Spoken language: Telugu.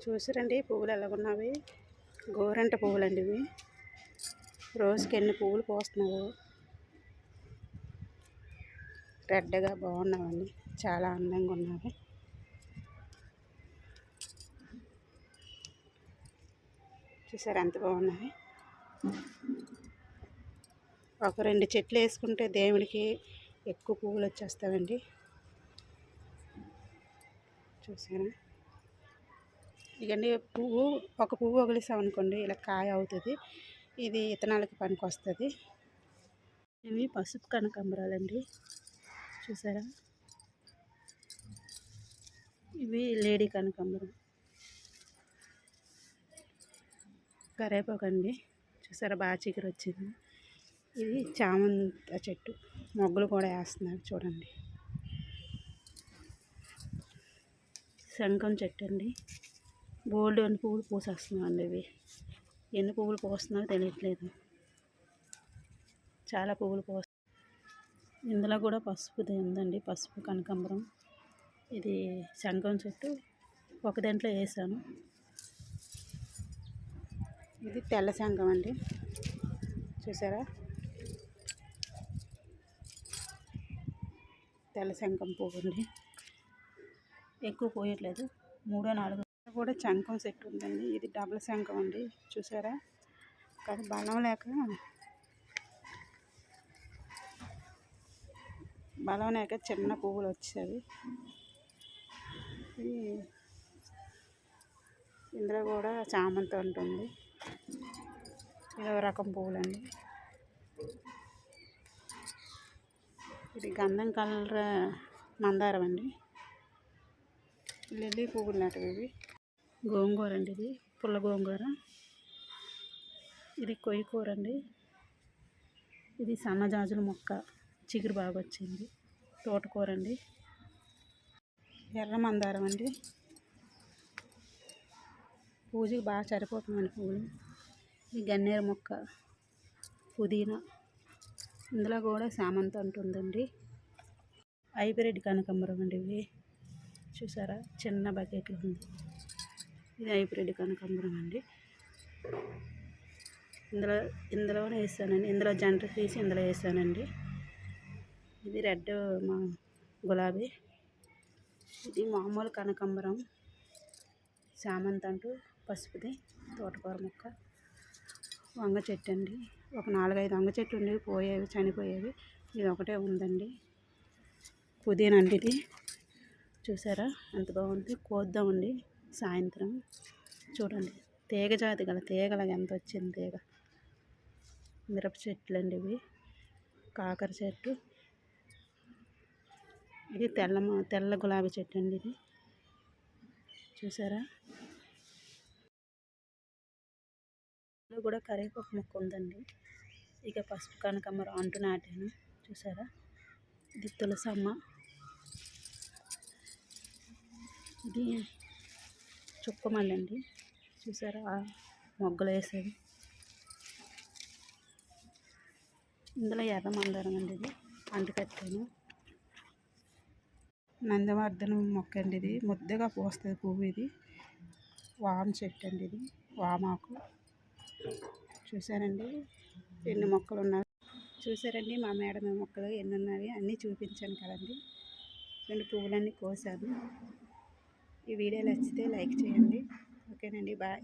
చూసారండి పువ్వులు ఎలాగున్నవి. గోరంట పువ్వులండి ఇవి. రోజుకి ఎన్ని పువ్వులు పోస్తున్నావు. రెడ్గా బాగున్నావండి, చాలా అందంగా ఉన్నవి. చూసారు ఎంత బాగున్నాయి. ఒక 2 చెట్లు వేసుకుంటే దేవుడికి ఎక్కువ పువ్వులు వచ్చేస్తాయండి. చూసారా, ఇకండి ఒక పువ్వు వదిలేసామనుకోండి ఇలా కాయ అవుతుంది. ఇది ఇత్తనాలకి పనికి వస్తుంది. ఇవి పసుపు కనకాంబరాలండి. చూసారా, ఇవి లేడీ కనకాంబరం. కరేపాకు అండి. చూసారా బాగా చిగురు వచ్చింది. ఇది చామంతి చెట్టు, మొగ్గలు కూడా వేస్తున్నారు చూడండి. శంఖం చెట్టు అండి. బోల్డ్ అని పువ్వులు పూసేస్తున్నాయండి. ఇవి ఎన్ని పువ్వులు పోస్తున్నాయో తెలియట్లేదు. చాలా పువ్వులు ఇందులో కూడా పసుపుది ఉందండి, పసుపు కనకాంబరం. ఇది శంఖం చెట్టు ఒక దాంట్లో వేసాను. ఇది తెల్ల శంఖం అండి. చూసారా, తెల్ల శంఖం పువ్వు అండి. ఎక్కువ పోయట్లేదు, 3-4 కూడా శంఖం చెట్టు ఉందండి. ఇది డబుల్ శంఖం అండి. చూసారా, కానీ బలం లేక చిన్న పువ్వులు వచ్చేవి. ఇందులో కూడా చామంతి ఉంటుంది. ఇదో రకం పువ్వులండి. ఇది గంధం కలర్ మందారం అండి. లిల్లీ పువ్వులు లాంటివి ఇవి. గోంగూర అండి, ఇది పుల్ల గోంగూర. ఇది కొయ్యి కూర అండి. ఇది సన్నజాజుల మొక్క, చిగురు బాగా వచ్చింది. తోటకూర అండి. ఎర్ర మందారం అండి, పూజకి బాగా సరిపోతుందండి పువ్వులు. ఇది గన్నేరు మొక్క, పుదీనా. ఇందులో కూడా సామంతి ఉంటుందండి. హైబ్రిడ్ కనకాంబరం అండి ఇవి. చూసారా, చిన్న బకెట్లు ఉంది. ఇది హైబ్రిడ్ కనకాంబరం అండి. ఇందులోనే వేసానండి. ఇందులో జంట తీసి ఇందులో వేసానండి. ఇది రెడ్ గులాబీ. ఇది మామూలు కనకాంబరం, చామంతి అంటూ పసుపుది. తోటకూర మొక్క, వంగ చెట్టు అండి. ఒక 4-5 వంగ చెట్లు ఉండేవి, పోయేవి, చనిపోయేవి. ఇది ఒకటే ఉందండి. పుదీనా అండి ఇది. చూసారా ఎంత బాగుంది. కోద్దామండి సాయంత్రం. చూడండి, తీగ జాతి గల తీగలాగా ఎంత వచ్చింది తీగ. మిరప చెట్లు అండి ఇవి. కాకర చెట్టు. ఇది తెల్ల గులాబీ చెట్టు అండి ఇది. చూసారా, ఇందులో కూడా కరివేపాకు మొక్క ఉందండి. ఇక పసుపు కనకాంబరం అంటు నాటాను. చూసారా, ఇది తులసమ్మ. ఇది చుక్కమల్లి అండి. చూసారా, మొగ్గలు వేసేది. ఇందులో ఎర్ర మందారం అండి, ఇది అంటు కట్టాను. నందివర్ధనం మొక్క అండి ఇది. ముద్దగా పోస్తుంది పువ్వు. ఇది వామ చెట్టు అండి, ఇది వామాకు. చూసారండి ఎన్ని మొక్కలు ఉన్నాయి. చూసారండి మా మేడం మొక్కలు ఎన్ని ఉన్నాయి అన్నీ చూపించాను కదండి. 2 పువ్వులన్నీ కోసాను. ఈ వీడియో నచ్చితే లైక్ చేయండి. ఓకేనండి, బాయ్.